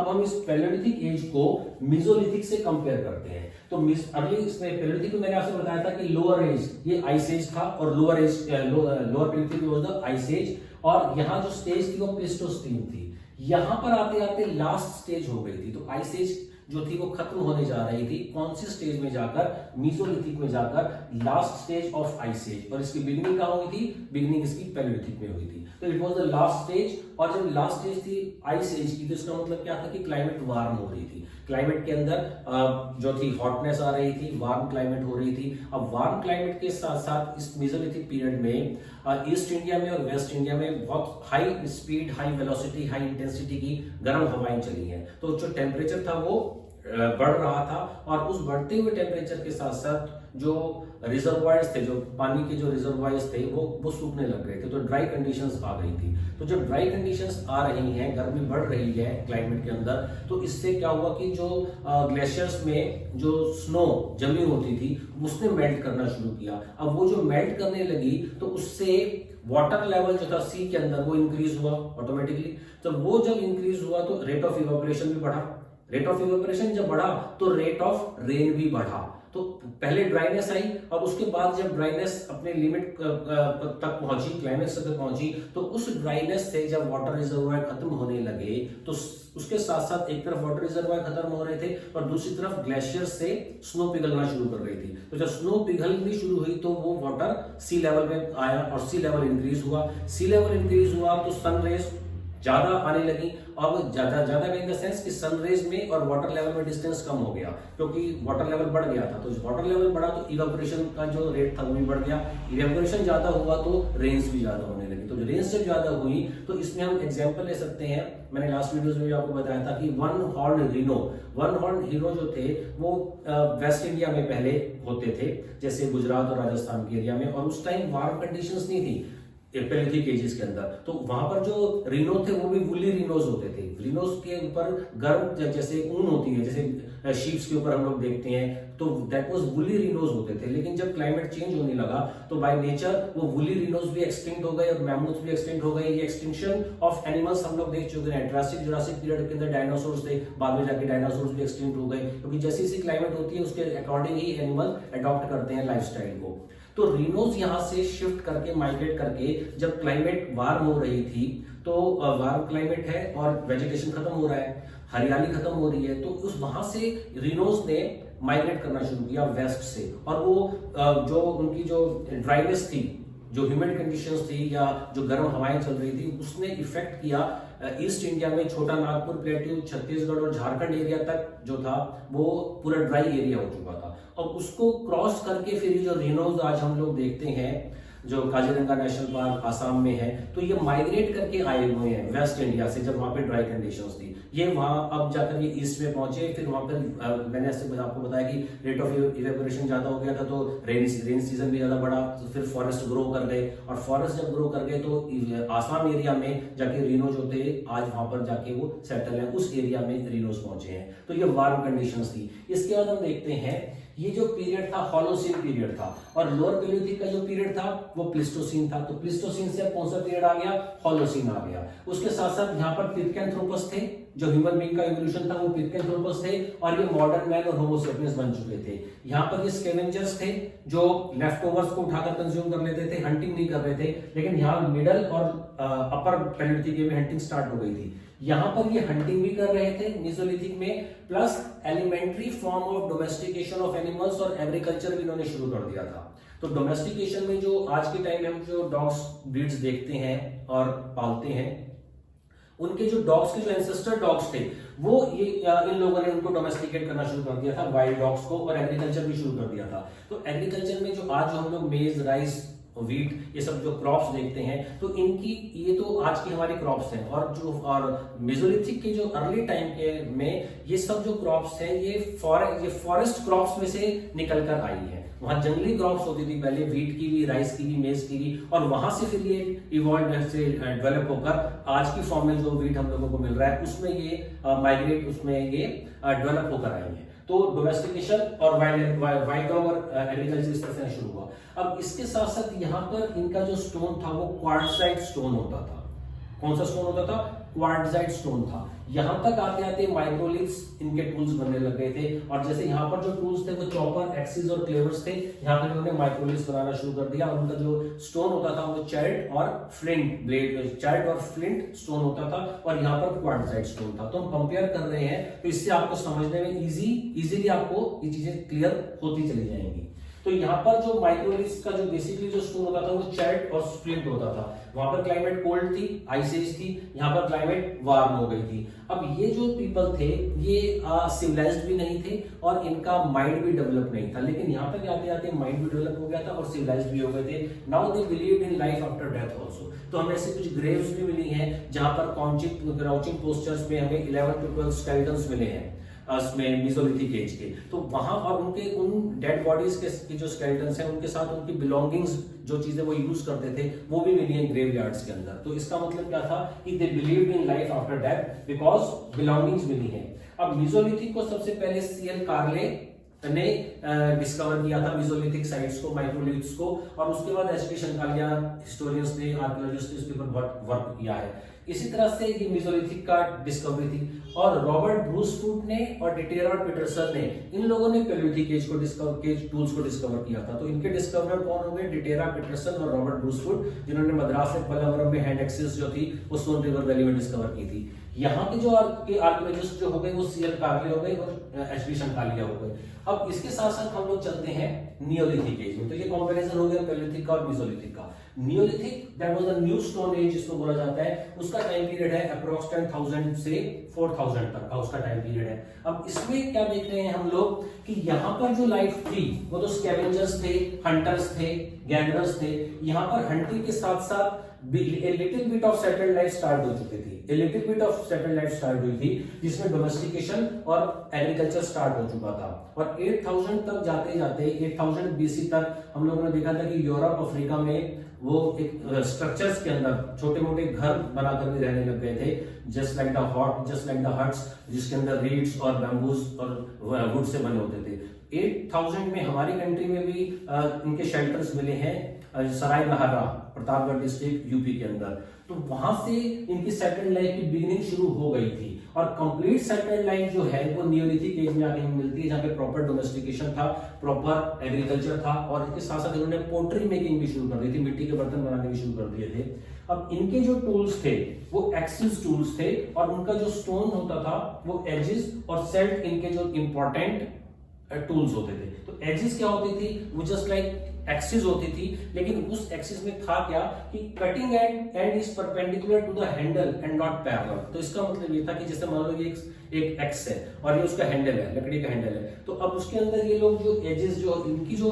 अब हम इस पैलियोलिथिक एज को मेसोलिथिक से कंपेयर करते हैं। तो अगले इसमें पैलियोलिथिक में मैंने आपसे बताया था कि लोअर एज ये आइस एज था और lower palaeolithic was the ice age, और यहाँ जो स्टेज थी वो प्लेस्टोसीन थी। यहाँ पर आते आते लास्ट स्टेज हो गई थी, तो आइस एज जो थी वो खत्म होने जा रही थी। कौन सी स्टेज में जाकर? मेसोलिथिक में जाकर, last stage of ice age. और इसकी बिगिनिंग कहाँ हुई थी? बिगिनिंग इसकी पैलियोलिथिक में हुई थी। तो it was the last stage, और जब लास्ट स्टेज थी आइस एज की, तो इसका मतलब क्या था कि क्लाइमेट वार्म हो रही थी। क्लाइमेट के अंदर जो थी हॉटनेस आ रही थी, वार्म क्लाइमेट हो रही थी। अब वार्म क्लाइमेट के साथ साथ इस मेसोलिथिक पीरियड में ईस्ट इंडिया में और वेस्ट इंडिया में बहुत high speed, high velocity, high intensity की गर्म हवाएं चली हैं। तो जो टेम्परेचर था वो बढ़ रहा था, और उस बढ़ते हुए टेम्परेचर के साथ साथ जो रिजर्वायर्स थे, जो पानी के जो रिजर्वायर्स थे वो सूखने लग गए थे। तो ड्राई कंडीशंस आ गई थी। तो जब ड्राई कंडीशंस आ रही हैं, गर्मी बढ़ रही है क्लाइमेट के अंदर, तो इससे क्या हुआ कि जो ग्लेशियर्स में जो स्नो जमी होती थी उसने मेल्ट करना शुरू किया। अब वो जो मेल्ट करने लगी तो उससे वाटर लेवल जो था सी के अंदर वो इंक्रीज हुआ ऑटोमेटिकली। तो वो जब इंक्रीज हुआ तो रेट ऑफ इवेपोरेशन भी बढ़ा। रेट ऑफ इवेपोरेशन जब बढ़ा तो रेट ऑफ रेन भी बढ़ा। तो पहले ड्राइनेस आई, और उसके बाद जब ड्राइनेस अपने लिमिट तक पहुंची, क्लाइमेक्स तक पहुंची, तो उस ड्राइनेस से जब वाटर रिजर्वायर खत्म होने लगे तो उसके साथ साथ एक तरफ वाटर रिजर्वायर खत्म हो रहे थे और दूसरी तरफ ग्लेशियर से स्नो पिघलना शुरू कर रही थी। तो जब स्नो पिघलनी शुरू हुई तो वो वाटर सी लेवल में आया और सी लेवल इंक्रीज हुआ। सी लेवल इंक्रीज हुआ तो सन रेज ज्यादा आने लगी। अब ज्यादा इन द सेंस कि सनरेज में और वाटर लेवल में डिस्टेंस कम हो गया, क्योंकि वाटर लेवल बढ़ गया था। तो वाटर लेवल बढ़ा तो इवेपोरेशन का जो रेट था वो भी बढ़ गया। इवेपोरेशन ज्यादा हुआ तो रेन्स भी ज्यादा होने लगी। तो जो रेन्स जब ज्यादा हुई तो इसमें हम एग्जांपल ले सकते हैं। मैंने लास्ट वीडियोस में भी आपको बताया था कि वन हॉर्न हीरो जो थे वो वेस्ट इंडिया में पहले होते थे, जैसे गुजरात और राजस्थान के एरिया में, और उस टाइम वार्म कंडीशंस नहीं थी पैलियोलिथिक एजेस के अंदर। तो वहां पर जो रीनो थे वो भी वुली रीनोज होते थे। रीनोज के ऊपर गर्म जैसे ऊन होती है, जैसे शीप्स के ऊपर हम लोग देखते हैं, तो दैट वाज वुली रीनोज होते थे। लेकिन जब क्लाइमेट चेंज होने लगा तो बाय नेचर वो वुली रीनोज भी एक्सटिंक्ट हो गए और मैमूथ भी एक्सटिंक्ट हो गए। ये एक्सटिंक्शन ऑफ एनिमल्स हम लोग देख चुके हैं। जुरासिक पीरियड के अंदर डायनासोर्स थे, बाद में जाके डायनासोर्स भी एक्सटिंक्ट हो गए, क्योंकि जैसी सी क्लाइमेट होती है उसके अकॉर्डिंग ही एनिमल अडॉप्ट करते हैं लाइफस्टाइल को। तो रीनोज यहां से शिफ्ट करके, माइग्रेट करके, जब क्लाइमेट वार्म हो रही थी, तो वार्म क्लाइमेट है और वेजिटेशन खत्म हो रहा है, हरियाली खत्म हो रही है, तो उस वहां से रीनोज ने माइग्रेट करना शुरू किया वेस्ट से। और वो जो उनकी जो ड्राइनेस थी, जो ह्यूमिड कंडीशंस थी या जो गर्म हवाएं चल रही थी, उसने इफेक्ट किया ईस्ट इंडिया में। छोटा नागपुर प्लेट्यू, छत्तीसगढ़ और झारखंड एरिया तक जो था वो पूरा ड्राई एरिया हो चुका था। और उसको क्रॉस करके फिर जो रीनोज आज हम लोग देखते हैं, जो काजीरंगा नेशनल पार्क आसाम में है, तो ये माइग्रेट करके आए हुए हैं वेस्ट इंडिया से, जब वहां पे ड्राई कंडीशंस थी। ये वहां अब जाकर ये ईस्ट में पहुंचे। फिर वहां पर मैंने आपको बताया कि रेट ऑफ इवेपोरेशन ज्यादा हो गया था, तो रेन सीजन भी ज्यादा बढ़ा, तो फिर फॉरेस्ट ग्रो कर गए, और फॉरेस्ट जब ग्रो कर गए तो आसाम एरिया में जाके रीनो जो थे आज वहां पर जाके वो सेटल है, उस एरिया में रीनोज पहुंचे हैं। तो ये वार्म कंडीशंस थी। इसके बाद हम देखते हैं ये जो पीरियड था होलोसीन पीरियड था, और लोअर पैलियोलिथिक का जो पीरियड था वो प्लीस्टोसीन था। तो प्लीस्टोसीन से कौन सा पीरियड आ गया? होलोसीन आ गया। उसके साथ साथ यहाँ पर पिथेकेंथ्रोपस थे, जो ह्यूमन बीइंग का इवोल्यूशन था वो पिथेकेंथ्रोपस थे, और ये मॉडर्न मैन और होमो सेपियंस बन चुके थे। यहाँ पर ये स्कैवेंजर्स थे जो लेफ्टओवर्स को उठाकर कंज्यूम कर लेते थे, हंटिंग नहीं कर रहे थे। लेकिन यहाँ मिडल और अपर पैलियोलिथिक में हंटिंग स्टार्ट हो गई थी। यहां पर ये हंटिंग भी कर रहे थे मेसोलिथिक में, plus elementary form of domestication of animals और एग्रीकल्चर भी इन्होंने शुरू कर दिया था। तो डोमेस्टिकेशन में जो आज के टाइम में हम जो डॉग्स ब्रीड्स देखते हैं और पालते हैं, उनके जो डॉग्स के जो एंसेस्टर डॉग्स थे वो ये इन लोगों ने उनको डोमेस्टिकेट करना शुरू कर दिया था, वाइल्ड डॉग्स को, और एग्रीकल्चर भी शुरू कर दिया था। तो एग्रीकल्चर में जो आज हम लोग मेज, राइस, वीट, ये सब जो क्रॉप्स देखते हैं, तो इनकी ये तो आज की हमारी क्रॉप्स हैं। और मेसोलिथिक के जो अर्ली टाइम के में ये सब जो क्रॉप्स हैं ये फॉरेस्ट क्रॉप्स में से निकल कर आई है। वहां जंगली क्रॉप्स होती थी पहले, वीट की भी, राइस की भी, मेज की भी, और वहां से फिर ये इवॉल्व से डेवलप होकर आज की फॉर्म में जो वीट हम लोगों को मिल रहा है उसमें ये माइग्रेट, उसमें ये डेवलप होकर आई है। तो डोमेस्टिकेशन और वाइल्ड डॉग और एग्रीकल्चर इस तरह से शुरू हुआ। अब इसके साथ साथ यहाँ पर इनका जो स्टोन था वो क्वार्टजाइट स्टोन होता था। कौन सा स्टोन होता था? क्वार्टजाइट स्टोन था। यहां तक आते आते माइक्रोलिथ्स इनके टूल्स बनने लग गए थे, और जैसे यहाँ पर जो टूल्स थे वो चॉपर, एक्सिस और क्लेवर्स थे, यहाँ पर इन्होंने माइक्रोलिथ्स बनाना शुरू कर दिया। और उनका जो स्टोन होता था वो चैट और फ्लिंट ब्लेड, चैट और फ्लिंट स्टोन होता था, और यहाँ पर क्वार्टजाइट स्टोन था। तो हम कंपेयर कर रहे हैं, तो इससे आपको समझने में इजीली आपको ये चीजें क्लियर होती चली जाएंगी। तो यहाँ पर जो माइक्रोलिथ्स का जो बेसिकली जो स्टोन होता था वो चैट और फ्लिंट होता था। वहां पर क्लाइमेट कोल्ड थी, आइस एज थी, यहाँ पर क्लाइमेट वार्म हो गई थी। अब ये जो पीपल थे ये सिविलाइज्ड भी नहीं थे और इनका माइंड भी डेवलप नहीं था, लेकिन यहाँ तक आते आते माइंड भी डेवलप हो गया था और सिविलाइज्ड भी हो गए थे। Now they believed in life after death also. तो हमें ऐसे कुछ ग्रेव्स भी मिली हैं जहां पर क्राउचिंग पोस्चर्स में हमें 11 to 12 स्केलेटन्स मिले हैं उसमें मेसोलिथिक एज के। तो वहां और उनके उन डेड बॉडीज के जो स्केलेटन्स हैं उनके साथ उनकी बिलोंगिंग्स, जो चीजें वो यूज करते थे, वो भी मिली हैं ग्रेवयार्ड्स के अंदर। तो इसका मतलब क्या था कि they believed in life after death because belongings मिली हैं। अब मेसोलिथिक को सबसे पहले सीएल कार्ले ने डिस्कवर किया था, मेसोलिथिक साइट्स को, माइक्रोलिथ्स को, और उसके बाद एचपी शंकालिया हिस्टोरियंस ने, आर्कियोलॉजिस्ट ने इसके ऊपर बहुत वर्क किया है। इसी तरह से ये मेसोलिथिक का डिस्कवरी थी। और रॉबर्ट ब्रूसफुट ने और डिटेरा और पीटरसन ने, इन लोगों ने पैलियोलिथिक एज को टूल्स को डिस्कवर किया था। तो इनके डिस्कवरर कौन हो गए? डिटेरा, पीटरसन और रॉबर्ट ब्रूसफुट, जिन्होंने मद्रास में पल्लवरम में हैंड एक्सिस जो थी वो सोन रिवर वैली में डिस्कवर की थी। यहाँ के जो आर्कियोलॉजिस्ट जो हो गए वो सीएल कार्ले हो गए और एचपी शंकालिया हो गए। अब इसके साथ साथ हम लोग चलते हैं नियोलिथिक एज में। तो ये कॉम्पेरिजन हो गया पैलियोलिथिक का और मेसोलिथिक का। Neolithic that was the new stone age जिसको बोला जाता है, उसका टाइम पीरियड है अप्रॉक्स 10,000 से 4,000 तक का उसका टाइम पीरियड है। अब इसमें क्या देख रहे हैं हम लोग कि यहाँ पर जो लाइफ थी वो तो स्कैवेंजर्स थे, हंटर्स थे, गैदरर्स थे। यहाँ पर हंटिंग के साथ साथ a little bit of settled life start हो चुकी थी, a little bit of settled life start हुई थी, जिसमें डोमेस्टिकेशन और एग्रीकल्चर स्टार्ट हो चुका था। और 8000 तक जाते जाते 8000 बीसी तक हम लोगों ने देखा था कि यूरोप, अफ्रीका में वो एक स्ट्रक्चर्स के अंदर छोटे मोटे घर बनाकर भी रहने लग गए थे, जस्ट लाइक द हट्स, जिसके अंदर रीड्स और बैम्बूज और वुड से बने होते थे। 8000 में हमारी कंट्री में भी इनके शेल्टर्स मिले हैं, सराय बहारा, प्रतापगढ़ डिस्ट्रिक्ट, यूपी के अंदर। तो वहां से इनकी सेटल्ड लाइफ की बिगिनिंग शुरू हो गई थी। और कंप्लीट सेटल्ड लाइफ जो है वो नियोलिथिक एज में आके हमें मिलती है, जहाँ पे प्रॉपर डोमेस्टिकेशन था, प्रॉपर एग्रीकल्चर था, और इसके साथ साथ इन्होंने पोट्री मेकिंग भी शुरू कर दी थी, मिट्टी के बर्तन बनाने भी शुरू कर दिए थे। अब इनके जो टूल्स थे वो एक्सिस टूल्स थे, और उनका जो स्टोन होता था वो एजिस और सेल्ट इनके जो इंपॉर्टेंट टूल्स होते थे। तो एजिस क्या होती थी? वो जस्ट लाइक एक्सिस होती थी, लेकिन उस एक्सिस में था क्या कि cutting end is perpendicular to the handle and not parallel. तो इसका मतलब ये था कि जैसे मान लो ये एक एक्स है और ये उसका हैंडल है, लकड़ी का हैंडल है, तो अब उसके अंदर ये लोग जो एजेस, जो इनकी जो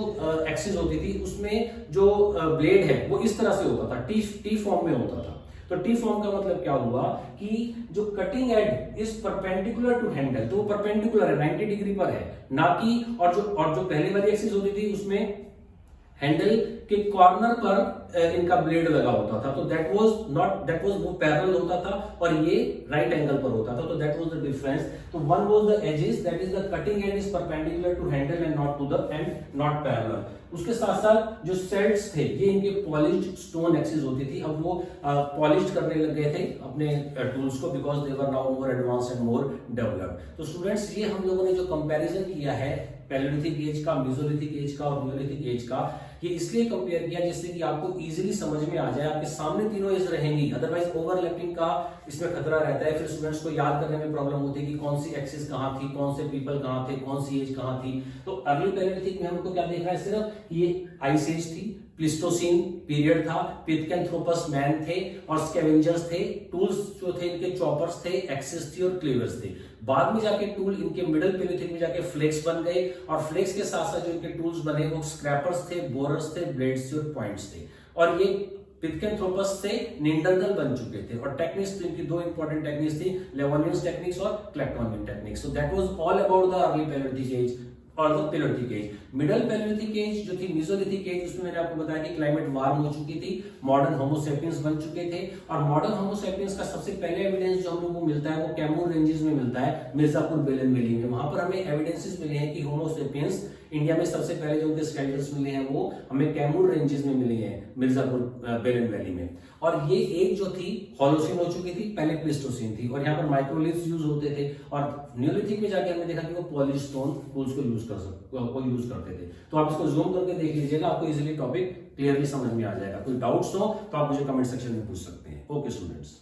एक्सिस होती थी, उसमें जो ब्लेड है वो इस तरह से होता था, टी फॉर्म में होता था। तो टी फॉर्म का मतलब क्या हुआ कि जो cutting edge is perpendicular to handle, तो वो परपेंडिकुलर है, 90 डिग्री पर है, ना कि और जो पहले वाली एक्सिस होती थी उसमें हैंडल के कॉर्नर पर इनका ब्लेड लगा होता था। तो दैट वाज वो पैरेलल होता था और ये राइट एंगल पर होता था। तो दैट वाज द डिफरेंस। तो one was the edges, that is the cutting edge is perpendicular to handle and not to the end not parallel. उसके साथ साथ जो सेट्स थे ये इनके पॉलिश्ड स्टोन एक्सिस होती थी। अब वो पॉलिश्ड करने लग गए थे अपने टूल्स को, because they were now more advance and more developed. तो स्टूडेंट्स, ये हम लोगों ने जो कंपैरिजन किया है पैलियोलिथिक एज का, मेसोलिथिक एज का और नियोलिथिक एज का, ये इसलिए कंपेयर किया जिससे कि आपको इजीली समझ में आ जाए। आपके सामने तीनों एज रहेंगी, अदरवाइज ओवरलैपिंग का इसमें खतरा रहता है। फिर स्टूडेंट्स को याद करने में प्रॉब्लम होती है कि कौन सी एक्सिस कहाँ थी, कौन से पीपल कहाँ थे, कौन सी एज कहाँ थी। तो अर्ली पैलियोलिथिक में हमको क्या देखा है? सिर्फ ये आइस एज थी, प्लिस्टोसीन पीरियड था, पिथकेंथ्रोपस मैन थे और स्कैवेंजर्स थे। टूल्स जो थे इनके चॉपर्स थे, एक्सिस थी और क्लीवर्स थे। बाद में जाके टूल इनके मिडिल पैलियोलिथिक में जाके फ्लेक्स बन गए, और फ्लेक्स के साथ साथ जो इनके टूल्स बने वो स्क्रैपर्स थे, बोरर्स थे, ब्लेड्स थे और पॉइंट्स थे। और ये पिथकेंथ्रोपस से निएंडरथल बन चुके थे। और टेक्निक्स, तो इनकी दो इंपॉर्टेंट टेक्निक्स थी, लेवोनियंस टेक्निक्स और Clactonian techniques. So that was all about the early palaeolithic age और the palaeolithic age. Middle palaeolithic age जो थी मेसोलिथिक एज, उसमें मैंने आपको बताया कि क्लाइमेट वार्म हो चुकी थी, मॉडर्न होमोसेपियंस बन चुके थे। और मॉडर्न होमोसेपियंस का सबसे पहले एविडेंस जो हम लोगों को मिलता है वो कैमूर रेंजेस में मिलता है, मिर्जापुर बेलन वैली में। वहां पर हमें एविडेंसेस मिले हैं कि होमोसेपियंस इंडिया में सबसे पहले जो उनके स्केलेटन्स मिले हैं वो हमें कैमूर रेंजेस में मिले हैं, मिर्जापुर बेलन वैली में। और ये एज जो थी होलोसिन हो चुकी थी, पहले प्लीस्टोसिन थी, और यहाँ पर माइक्रोलिथ्स यूज होते थे, और न्यूलिथिक में जाके हमने देखा कि वो पॉलीस्टोन टूल्स को यूज करते थे। तो आप इसको जूम करके देख लीजिएगा, आपको इजीली टॉपिक क्लियरली समझ में आ जाएगा। कोई डाउट्स हो तो आप मुझे कमेंट सेक्शन में पूछ सकते हैं। Okay students.